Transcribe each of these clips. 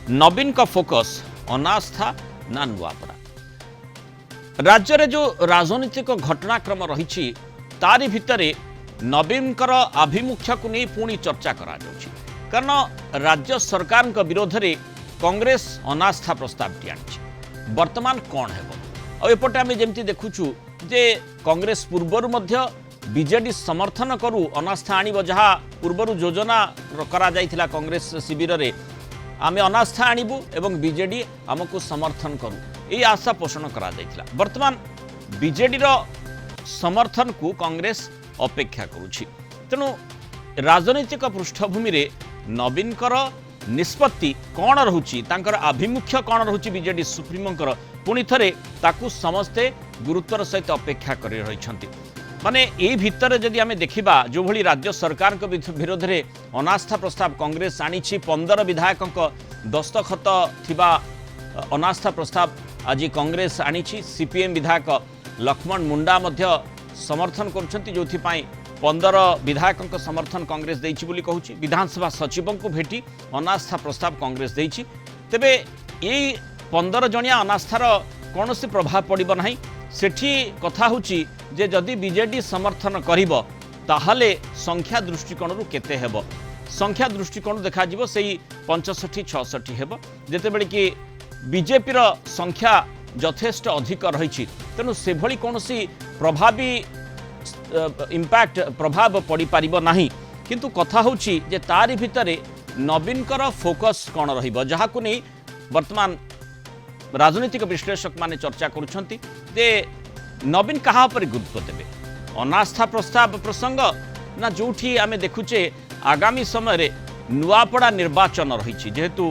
नवीन का फोकस अनास्था ना नुआपड़ा राज्य रे जो राजनीतिक घटनाक्रम रही तारी भितरे नवीन आभिमुख्य को नहीं पुणी चर्चा करा जाउछि। कारण राज्य सरकार विरोध में कांग्रेस अनास्था प्रस्ताव टी आनी वर्तमान कौन है एपटे आम जमी देखुचु जे कांग्रेस पूर्वर मध्य बीजेडी समर्थन करू अनास्था आणिब जहाँ पूर्वर योजना करा जाइथिला कांग्रेस शिविर में आमे अनास्था आणिबु एवं बीजेडी आमको समर्थन करू ये आशा पोषण करा जाइथिला। वर्तमान बीजेडी रो समर्थन को कांग्रेस अपेक्षा करुछि। तेणु राजनीतिक पृष्ठभूमि रे नवीन निष्पत्ति कौन रहुछि तांकर आभिमुख्य कौन रहुछि बीजेडी सुप्रीमोंकर पुणी थरे ताकू समस्ते गुरुत्वर सहित अपेक्षा करि रहिछन्ति। माने यही भितर जदि आमे देखिबा जो भली राज्य सरकार विरोध में अनास्था प्रस्ताव कांग्रेस आनी 15 विधायकों दस्तखत थिबा अनास्था प्रस्ताव आज कांग्रेस आनी सीपीएम विधायक लक्ष्मण मुंडा मध्य समर्थन करुछन्ति जोथि पई 15 विधायकों समर्थन कांग्रेस देइछि बोली कहूछि। विधानसभा सचिवों को भेटी अनास्था प्रस्ताव कांग्रेस देइछि। तेबे यही 15 जणिया अनास्थार कौनसी प्रभाव पड़िब नाही। सेठी कथा होची जे जदि बीजेडी समर्थन करिब ताहले संख्या दृष्टिकोण केते हेब संख्या दृष्टिकोण देखा जिवो सेही 65-66 हेब जेतेबेले कि बीजेपी रो संख्या यथेष्ट अधिक रही। तेणु से भली कौनसी प्रभावी इम्पैक्ट प्रभाव पड़ी पारिबो नाही। किंतु कथा होची जे तारी भितरे नवीन फोकस कौन रहिबो जहाँ को नहीं वर्तमान राजनीतिक विश्लेषक माने चर्चा करुछन्ति जे नवीन कहा पर गुरुत्व देवे अनास्था प्रस्ताव प्रसंग ना जोठी आमे देखुचे आगामी समय रे नुआपड़ा निर्वाचन रही जेहेतु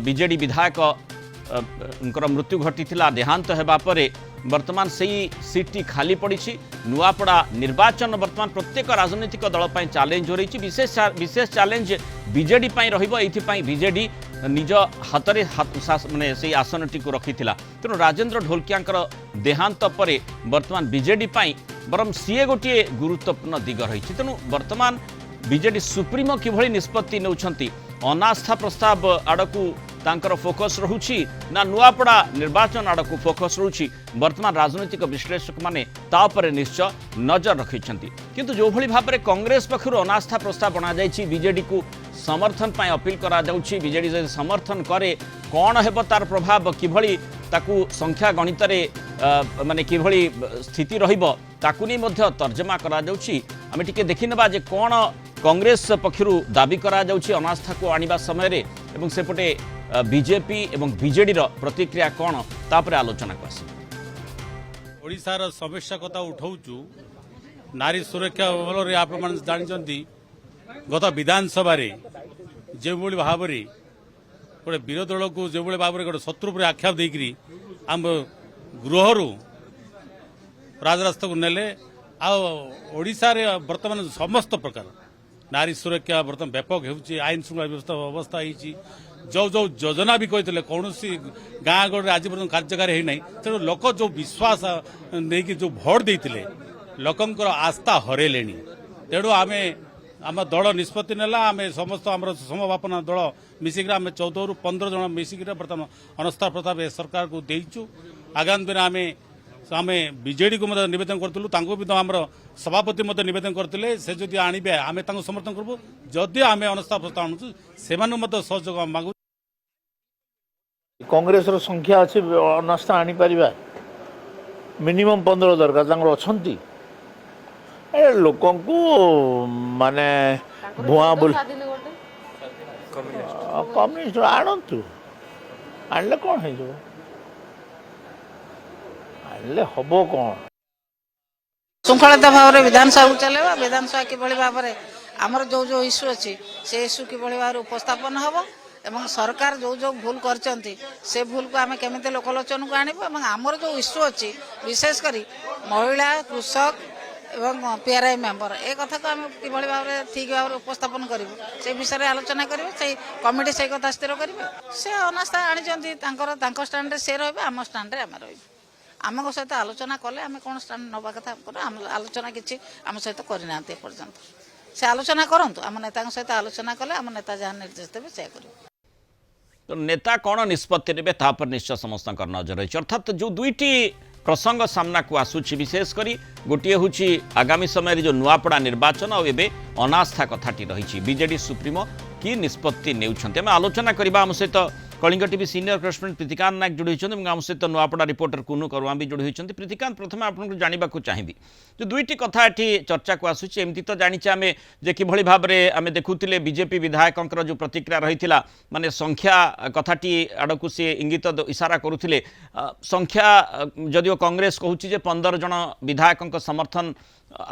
बीजेडी विधायक उनकर मृत्यु घटीथिला देहांत हेबा परे वर्तमान सही सीट खाली पड़ी नुआपड़ा निर्वाचन वर्तमान प्रत्येक राजनीतिक दल पर चैलेंज हो रही। विशेष चैलेंज बीजेडी रहिबो एथिपाई बीजेडी निज हाथ माने से आसन टी रखी तेणु राजेंद्र ढोलकिया देहांत परे वर्तमान बीजेडी बरम सीए गोटे गुरुत्वपूर्ण दिग रही। तेणु वर्तमान बीजेडी सुप्रीमो किभली निष्पत्ति नौछंती अनास्था प्रस्ताव आड़कू तांकर फोकस रहुछि ना नुआपड़ा निर्वाचन आड़कू फोकस रहुछि वर्तमान राजनीतिक विश्लेषक माने ता उपरे निश्चय नजर रखिछंती। किंतु जो भली भाबरे कांग्रेस पक्षरु अनास्था प्रस्ताव बना जाइछि बीजेडी को समर्थन पाई अपील करा जाउछि। बीजेडी जदि समर्थन करे कौन हेबो तार प्रभाव किभली ताकू संख्या गणित रे माने किभली स्थिति रहिबो ताकू नै मध्य तर्जमा करा जाउछि। आमे टिके देखिनबा जे कोन कांग्रेस पक्षरु दाबी करा जाउछि अनास्था को आनिबा समय रे एवं सेपटे बीजेपी एवं बीजेडी रो प्रतिक्रिया कौन तापर आलोचना को आसी। ओडिशार समस्या कथा उठाउछु नारी सुरक्षा बल आप जानते गत विधानसभा जो भाव में गोटे विरोधी दल को जो भाव में गोटे शत्रु पर आख्या देकरी आम गृह राजरास्ता को नेले आशा बर्तमान समस्त प्रकार नारी सुरक्षा बर्तमान व्यापक हो आईन श्रृंखला व्यवस्था अवस्था होती जो जो योजना भी कहते कौन गाँ गड़े आज पर्यटन कार्यकारी होना तेणु लोक जो विश्वास नहीं कि जो भोट देते लोकंर आस्था हरेले तेणु आम आम दल निष्पत्ति नेला आम समस्त आम समभापना दल मिसिक आम 14 ରୁ 15 जन मिसिक बर्तमान अनास्था प्रस्ताव सरकार को देचु। आगामी दिन आम आम बीजेडी को नवेदन करूँ भी आम सभापति नवेदन करते से जदि आणवे आम समर्थन करूँ जदि आम अनास्था प्रस्ताव आणुचु से सहयोग मांगू। कांग्रेस संख्या अच्छी अनास्था आनी पारिबा मिनिमम 15 दरकार अच्छा लोक माने भुआ बोल कम्युनिस्ट आणतु आणले कौन है आणले हबो कौन श्रृंखलित भाव में विधानसभा चलेगा विधानसभा किभली भाव में आमर जो जो इश्यू अच्छी से इश्यू किभली भाव उपस्थापन हम एवं सरकार जो जो भूल करचंती से भूल को आम केमिति लोकलोचन को आणबो एवं आमर जो इश्यू अच्छी विशेषकर महिला कृषक एवं पीआरआई मेंबर ए कथा को आम किभली भाव में ठीक भाव में उपस्थापन करूँ से विषय आलोचना करेंगे से कमिटी से कथा स्थिर करेंगे से अनास्था आनी स्टाण्ड से रही आम स्टाण्ड आम रही आम सहित आलोचना कले आम कौन स्टाण्ड नवा कथा आलोचना किसी आम सहित करना पर्यंत से आलोचना करूँ आम नेता सहित आलोचना कले आम नेता जहाँ निर्देश देवे से करें। तो नेता कौन निष्पत्ति नेबे ता पर निश्चय समस्त नजर रही। अर्थात जो दुईटी प्रसंग सामना को आसूची विशेषकर गोटे हूँ आगामी समय जो नुआपड़ा निर्वाचन और एवं अनास्था कथाटी रही बीजेडी सुप्रीमो कि निष्पत्ति नेउछन्ते आम आलोचना करबा। आम सहित Kalinga TV senior correspondent Pritikanta Nayak जोड़ी होती आम सहित नुआपड़ा रिपोर्टर कुनु करुआ भी जोड़ी होती। प्रीतिकांत प्रथम आपको जानवाक चाहिए जो दुईटी कथा ये चर्चा को आसूची एमती तो जाचे आम जे कि भाव में आम देखुले बीजेपी विधायकों जो प्रतिक्रिया रही माने संख्या कथाटी आड़ को सी इंगित इशारा करुले संख्या जदिओ कांग्रेस कहूँ 15 जन विधायकों समर्थन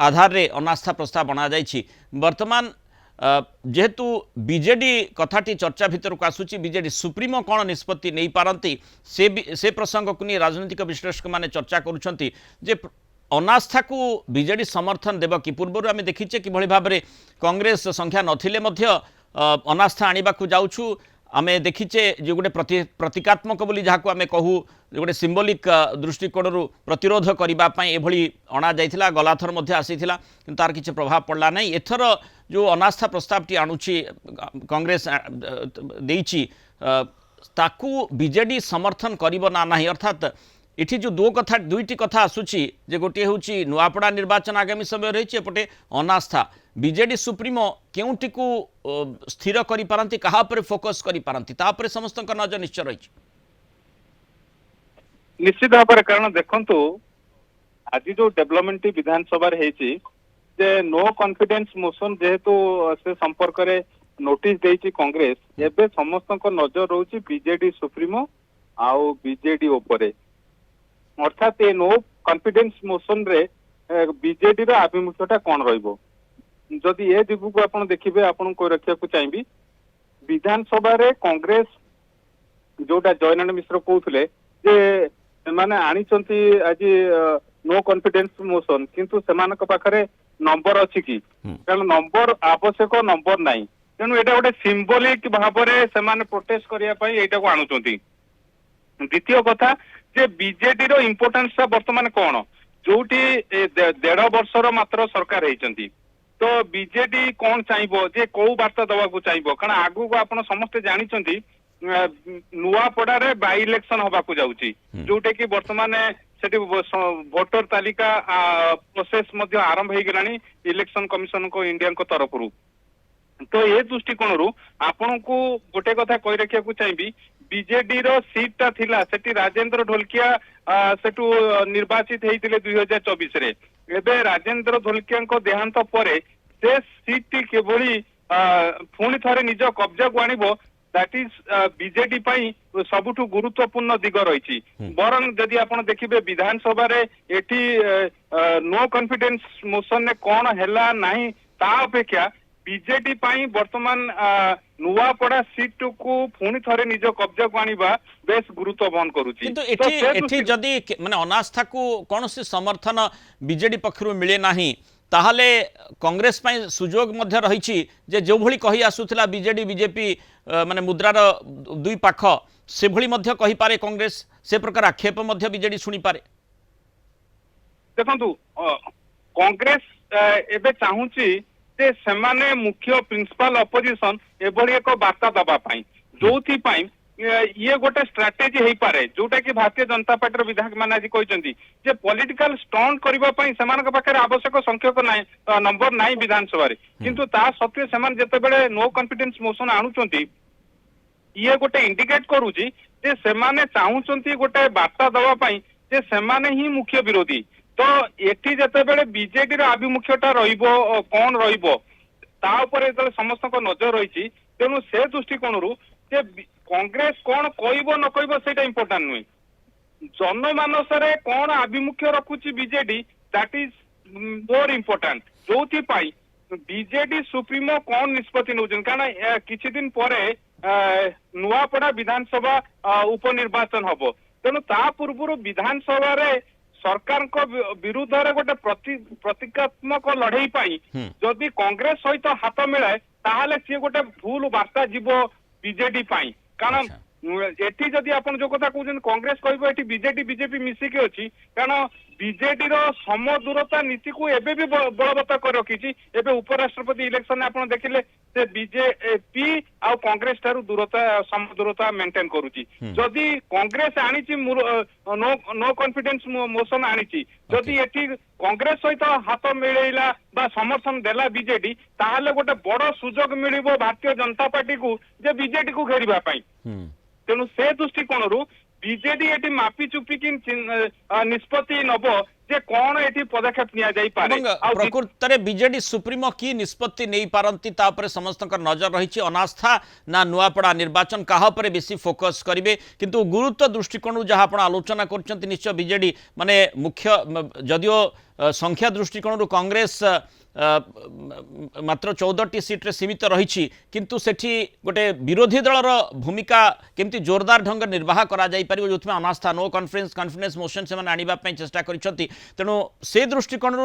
आधार रे अनास्था प्रस्ताव बना जाइछि। वर्तमान जेहेतु बीजेडी कथाटी चर्चा भितर को आसूची बीजेडी सुप्रीमो कौन निष्पत्ति नहीं पारती से प्रसंग को नहीं राजनीतिक विश्लेषक माने चर्चा करुछंती जे अनास्था को बीजेडी समर्थन देव कि पूर्व आम देखीचे कि भाव में कांग्रेस संख्या नथिले मध्य अनास्था आने को जाऊँ आम देखीचे जो गोटे प्रतीकात्मक बोली जहाँ को आम कहू गोटे सिंबलिक दृष्टिकोण प्रतिरोध करने एभली अणा जाइथिला गलाथर मध्य आसीथिला किंतु तार किसी प्रभाव पड़ला नहीं। एथर जो अनास्था प्रस्तावटी आणुची कांग्रेस देइची ताकू बीजेडी समर्थन करिबो ना नाही। अर्थात इठी जो दुईटी कथा आसूची जे गोटे हूँ नुआपड़ा निर्वाचन आगामी समय रही एपटे अनास्था बीजेडी सुप्रीमो केउटी को स्थिर करि पारंती कहा पर फोकस करि पारंती ता पर समस्त नजर निश्चय रही निश्चित भाव में। कारण देखंतु आज जो डेवलपमेंट विधानसभा जे नो कॉन्फिडेंस मोशन जेहेतु से संपर्क रे नोटिस देइची कांग्रेस एबे समस्त नजर रोची बीजेडी सुप्रीमो आउ बीजेडी उपरे अर्थात ये नो कॉन्फिडेंस मोशन रे बीजेडी रो आभिमुख्यता कौन रहिबो जदि ए दिगु को आपण देखिबे आपण को रखिया को चाहिबी विधानसभा रे कांग्रेस जोटा जयनारायण मिश्र कहउथले जे माने आनिचंती आज नो कॉन्फिडेंस मोशन किंतु सेमानक पाखरे नंबर अछि कि कारण नंबर आवश्यक नंबर नाही तेणु एटा गोटे सिंबलिक भाव में सेमाने प्रोटेस्ट करिया पई एटा को आनुचंती। द्वितीय कथा जे बीजेडी रो इंपोर्टेंस वर्तमान कौन जोटी 1.5 वर्षर मात्र सरकार होती तो बीजेडी कौन चाहिए जे कौ वार्ता दवा को चाहिए कारण आगु को आपण समस्ते जानी नुआपड़ा रे बाई इलेक्शन हवा को जाउची जोटे कि वर्तमान सेठी वोटर तालिका प्रोसेस मध्य आरंभ हो गलानी इलेक्शन कमिशन को इंडिया को तरफ रु तो ये दृष्टिकोण आपण को गोटे कथा कही रखिया को चाहिए बीजेडी रो सीट ता थिला सेठी राजेंद्र ढोलकिया सेठू निर्वाचित होइतिले 2024 रे एबे राजेंद्र ढोलकिया को देहांत परे से सीट टी केवली पुणी थरे निज कब्जा को आनिबो दैट इज बीजेडी पई सबुठु गुरुत्वपूर्ण दिग रही बरं जदि आपण देखिबे विधानसभा रे एठी नो कॉन्फिडेंस मोशन ने कौन हैला नाही ता अपेक्षा बीजेडी पाई वर्तमान नुआपड़ा सीट को पुणी थरे निज कब्जा को आनिबा बेस गुरुत्व बहन करूची किंतु एठी जदि माने अनास्था को कौन से समर्थन बीजेडी पक्षरु मिले नाही ताहले कांग्रेस पाई सुजोग मध्य रही जे जो भली कही आसुथिला बीजेडी बीजेपी माने मुद्रार दुई पाख से भली मध्य कही पारे कांग्रेस से प्रकार आक्षेप मध्य बीजेडी सुनी पारे। देखंतु कांग्रेस एबे चाहूची जे सेमाने मुख्य प्रिंसिपल अपोजिशन एभली एक वार्ता दबा पाई जोथि पाई ये गोटे स्ट्राटेजी हो पारे जोटा कि भारतीय जनता पार्टी विधायक मैंने आज कहते जे पॉलिटिकल स्टंट करबा पई सेमानक पाखरे आवश्यक संख्यक नंबर नाई विधानसभा किंतु ता सत्वे सेमान जेतेबेले नो कॉन्फिडेंस मोशन आणुचंती ये गोटे इंडिकेट करूची जे सेमाने चाहूचंती गोटे वार्ता दबा पई जे सेमाने ही मुख्य विरोधी तो एठी जेतेबेले बीजेडी रो आभिमुख्यता रहिबो कौन रहिबो ता ऊपर जेतेबेले समस्त नजर रही तेणु से दृष्टिकोण जे कांग्रेस कौन कहबो न कहबो सेटा इंपोर्टेंट नुई जनमानस रे कौन आभिमुख्य रखुची BJD that is more important जोथि पाई बीजेडी सुप्रीमो कौन निष्पत्ति नउछन कारण किछि दिन परे नुआपड़ा विधानसभा उपनिर्वाचन हबो तेणु ता पूर्व विधानसभा रे सरकार को विरुद्ध रे गोटे प्रतीकात्मक लड़ाई पाई जदि कांग्रेस सहित हाथ मिलाए ताहले सी गोटे भूल वार्ता जीवो बीजेडी पाई कारण एठी जदि आपण जो कथा कहउछन कांग्रेस कहबो एठी बीजेडी बीजेपी मिसिके अछि कारण बीजेडी रो समदूरता नीति को एबे भी बलवत्ता कर रखिछि एबे उपराष्ट्रपति इलेक्शन आपण देखिले से बीजेपी आ कांग्रेस ठारू दूरता समदूरता मेंटेन करूची जदि कांग्रेस आनीची नो कॉन्फिडेंस मोशन आनीची जदि एठी कांग्रेस सहित हाथ मिलेला बा समर्थन देला बीजेडी ताहले गोटे बड़ सुजोग मिलिबो भारतीय जनता पार्टी को जे बीजेडी को घेरिबा पई तेणु से दृष्टिकोणरू बीजेडी एटी मापी चुपी कि निष्पत्ति नब जे कौन एटी पदक्षेप निया जाई पारे प्रकृत में बीजेडी सुप्रीमो की निष्पत्ति नहीं पारंती तापरे समस्त नजर रही अनास्था ना नुआपड़ा निर्वाचन कहा पर बेसी फोकस करेंगे किंतु गुरुत्व दृष्टिकोण जहाँ आप आलोचना कर निश्चय बीजेडी माने मुख्य जदियो संख्या दृष्टिकोण कांग्रेस मात्र 14टी सीट्रे सीमित रही किंतु सेठी गोटे विरोधी दलर भूमिका केमती जोरदार ढंग निर्वाह करा जाई परिबो जोथमे अनास्था नो कॉन्फिडेंस मोशन से माने आनिबा पई चेष्टा करिसंती तेणु से दृष्टिकोण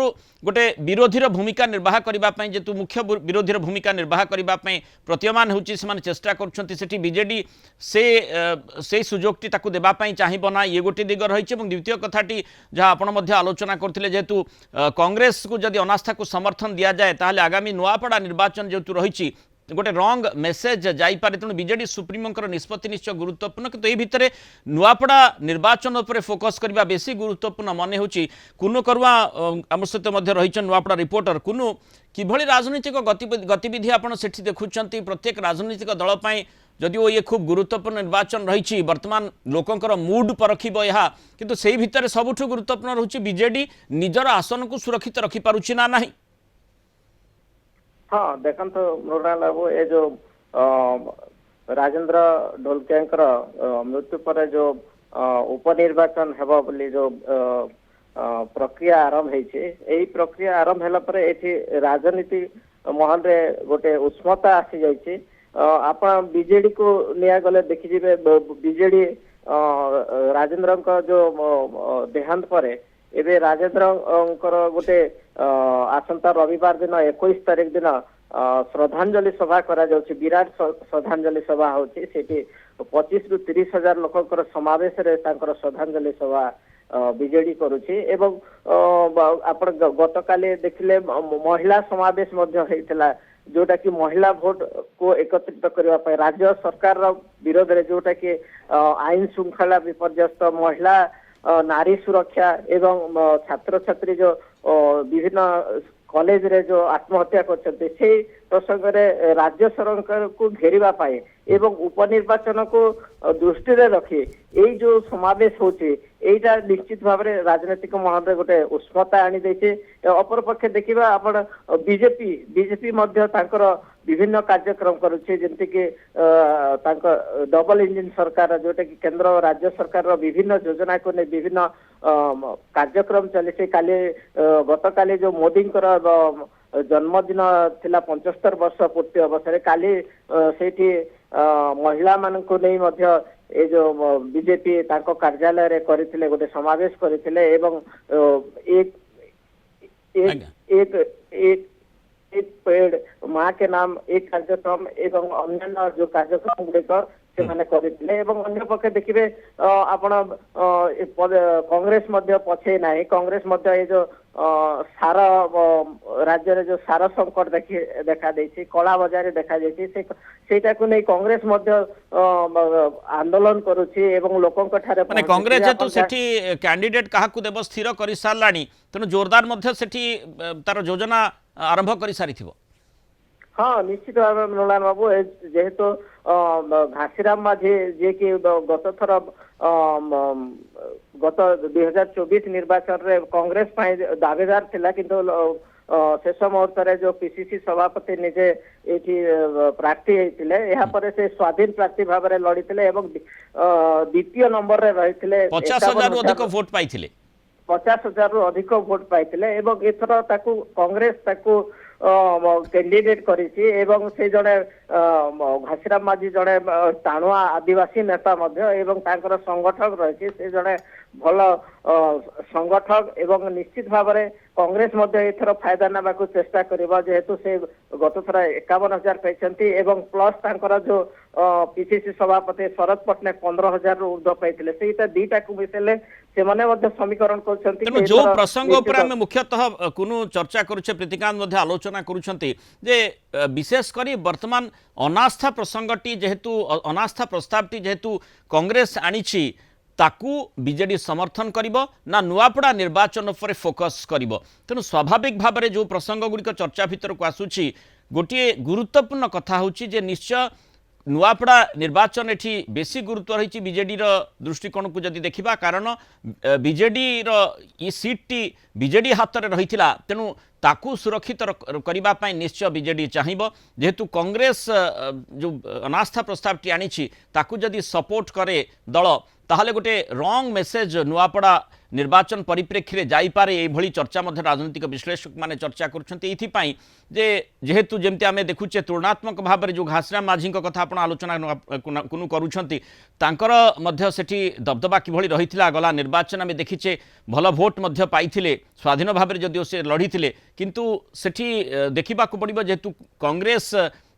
गोटे विरोधीर भूमिका निर्वाह करने जेतु मुख्य विरोधीर भूमिका निर्वाह करने प्रतीयमान होची से चेष्टा कर बीजेडी से सुजोगटी ताकू देवाई चाहिए ना ये गोटे दिग रही द्वितीय कथाटी जहाँ आपण आलोचना करते जेहेतु कांग्रेस को जदि अनास्था को समर्थन दि जाए ताहले आगामी नुआपड़ा निर्वाचन जेहेतु रही गोटे रंग मेसेज जाइपे तेणु बीजेडी सुप्रीमों निष्पत्ति निश्चय गुरुत्वपूर्ण किंतु ये भितर नुआपड़ा निर्वाचन उपर फोकस करने बेसी गुरुत्वपूर्ण मन हो कुनु करुआ आम सहित रही नुआपड़ा रिपोर्टर कुनु किभली राजनीतिक गतिविधि आपड़ से देखुंत प्रत्येक राजनीतिक दल जदिओ ये खूब गुरुत्वपूर्ण निर्वाचन रही वर्तमान लोकंकर मूड परखिब यह किंतु से भितर सबुठ गुरुत्वपूर्ण रही बीजेडी निजर आसन को सुरक्षित रखिपारुछि ना नहीं। हाँ देखो मृणाल बाबू ये जो राजेंद्र ढोलकिया मृत्यु पर जो उपनिर्वाचन हेबा बोली जो प्रक्रिया आरंभ होई प्रक्रिया आरंभ होला पर एठी राजनीति महल रे गोटे उष्मता आसी जाइए आप बीजेडी को निया गले देखी बीजेडी राजेंद्र जो देहांत पर एबे राजेंद्र गोटे आसंता रविवार दिन 21 तारीख दिन श्रद्धांजलि सभा करा जाउछि विराट श्रद्धांजलि सभा होछि सेठी 25 रु 30 हजार लोकंकर समावेश रे तांकर श्रद्धांजलि सभा बीजेडी करुछि एवं आपण गतकाले देखिले महिला समावेश मध्य हेतिला जोटा कि महिला भोट को एकत्रित करने राज्य सरकार विरोध में जोटा कि आईन श्रृंखला विपर्यस्त महिला नारी सुरक्षा एवं छात्र छात्री जो विभिन्न कॉलेज रे जो आत्महत्या करते से प्रसंग रे राज्य सरकार को घेरिबा पाए एवं उपनिर्वाचन को दृष्टि रे रखी यही जो समावेश होची एटा निश्चित भाव में राजनीतिक महल रे गोटे उष्मता आनी देछे अपर पक्षे देखिबा आपण बीजेपी मध्य तांकर विभिन्न कार्यक्रम करुछे जेंति कि डबल इंजिन सरकार जोटा कि केंद्र और राज्य सरकार विभिन्न योजना को ने विभिन्न कार्यक्रम चले काली गतकाली जो मोदी जन्मदिन थिला 75 वर्ष पूर्ति अवसर काली सेठी महिला मान को नहीं मध्य ए जो बीजेपी तांको कार्यालय रे करिथिले गोटे समावेश करिथिले एवं एक एक एक एक एक पेड़ माँ के नाम एक कार्यक्रम एवं अन्य जो कार्यक्रम गुड़िक से माने करिथिले एवं अन्य पक्षे देखिबे आपण कांग्रेस मध्य पछे नाही कांग्रेस मध्य ये जो सार राज्य रे जो सार संकट देखा देछि कला बाजार देखा देछि सेटा को नहीं कांग्रेस मध्य आंदोलन करुछि एवं लोकंक ठारे माने कांग्रेस जेतु सेठी कैंडिडेट काहा को देव स्थिर करि सारलानी तनो जोरदार मध्य सेठी तार योजना आरंभ करि सारिथिबो। हाँ निश्चित भाव मृणाल बाबू जेहेतु घासीराम माझी जे कि गत थर गत 2024 निर्वाचन रे कांग्रेस दावेदार थिला किंतु शेष मुहूर्त जो पीसीसी सभापति निजे एठी प्रार्थी होइतिले एहा परे से स्वाधीन प्रार्थी भाव में लड़ीतिले एवं द्वितीय नंबर रे रहितिले 50,000 अधिक वोट पाइथिले 50,000 अधिक वोट पाइतिले एवं एथर ताकू कांग्रेस ताकू कैंडिडेट करिछि एवं से जने ଘାସିରାମ ମାଝୀ ଜଣେ ଟାଣୁଆ ଆଦିବାସୀ ନେତା ମଧ୍ୟ ଏବଂ ତାଙ୍କର ସଂଗଠକ ରହିଛି ସେ ଜଣେ ଭଲ ସଂଗଠକ ଏବଂ ନିଶ୍ଚିତ ଭାବରେ କଂଗ୍ରେସ ମଧ୍ୟ ଏଥର ଫାଇଦା ନେବାକୁ ଚେଷ୍ଟା କରିବ ଯେହେତୁ ସେ ଗତ ଥର 51,000 ପାଇଛନ୍ତି ଏବଂ ପ୍ଲସ୍ ତାଙ୍କର ଯୋଉ ପିସିସି ସଭାପତି ଶରଦ ପଟ୍ଟନାୟକ 15,000 ରୁ ଉର୍ଦ୍ଧ୍ୱ ପାଇଥିଲେ ସେଇଟା ଦିଟାକୁ ମିଶେଇଲେ ସେମାନେ ମଧ୍ୟ ସମୀକରଣ କରୁଛନ୍ତି ତେଣୁ ଯୋଉ ପ୍ରସଙ୍ଗ ଉପରେ ଆମେ ମୁଖ୍ୟତଃ କୁନୁ ଚର୍ଚ୍ଚା କରୁଛେ ପ୍ରୀତିକାନ୍ତ ମଧ୍ୟ ଆଲୋଚନା କରୁଛନ୍ତି ଯେ ବିଶେଷ କରି ବର୍ତ୍ତମାନ ଅନାସ୍ଥା ପ୍ରସଙ୍ଗଟି ଯେହେତୁ ଅନାସ୍ଥା ପ୍ରସ୍ତାବଟି ଯେହେତୁ କଂଗ୍ରେସ ଆଣିଛି ତାକୁ ବିଜେଡି ସମर्थन करिब ना नुआपड़ा निर्वाचन पर फोकस करिब तेणु स्वाभाविक भाव में जो प्रसंग गुड़िक चर्चा भितर को आसूची गोटे गुरुत्वपूर्ण कथा होची जे निश्चय नुआपड़ा निर्वाचन एठी बेसी गुरुत्व रही बीजेडी दृष्टिकोण को जदि देखा कारण बीजेडी सीट टी बीजेडी हाथ में रही तेणु ताकू सुरक्षित करने निश्चय बीजेडी चाहिए जेहेतु कांग्रेस जो अनास्था प्रस्ताव टी आनी ताकू जदि सपोर्ट करे दल ताहले गोटे रंग मेसेज नुआपड़ा निर्वाचन परिप्रेक्षी में जापे ये चर्चा मध्य राजनीतिक विश्लेषक माने चर्चा करुँचे जेहेतु जमती आम देखुचे तुलनात्मक भाव में जो घासीराम माझी कथा आप आलोचना कुनु करुँच सेठी दबदबा किभली रही गला निर्वाचन आम देखीचे भल भोट पाई स्वाधीन भाव में जदिव से लड़ी किंतु सेठी देखा पड़ो जेहेतु कांग्रेस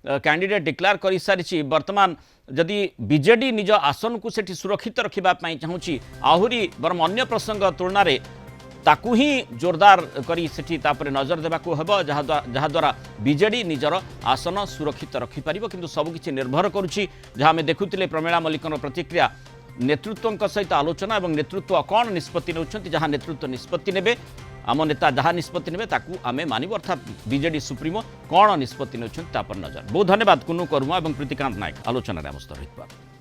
कैंडिडेट डिक्लेयर कर सारी वर्तमान जदि बीजेडी निज आसन को सेठी सुरक्षित रखापी चाहूँगी आहरी बरम अन्य प्रसंग तुलन में ताकू ही जोरदार करी सेठी तापर नजर देवाकू हेब जहाद्वारा बीजेडी निजर आसन सुरक्षित रखिपार किंतु सबकिछि निर्भर करुच्ची जहाँ आम देखुले प्रमीला मल्लिकन प्रतिक्रिया नेतृत्व सहित आलोचना और नेतृत्व कौन निष्पत्ति नौछंती जहाँ नेतृत्व निष्पत्ति नेबे आम नेता जहाँ निष्पत्ति नेबे ताकू आमे मानिबु अर्थात बीजेडी सुप्रीमो कौन निष्पत्ति नौछंती तापर नजर बहुत धन्यवाद कुनु करुमा और प्रीतिकांत नायक आलोचना आम सहित।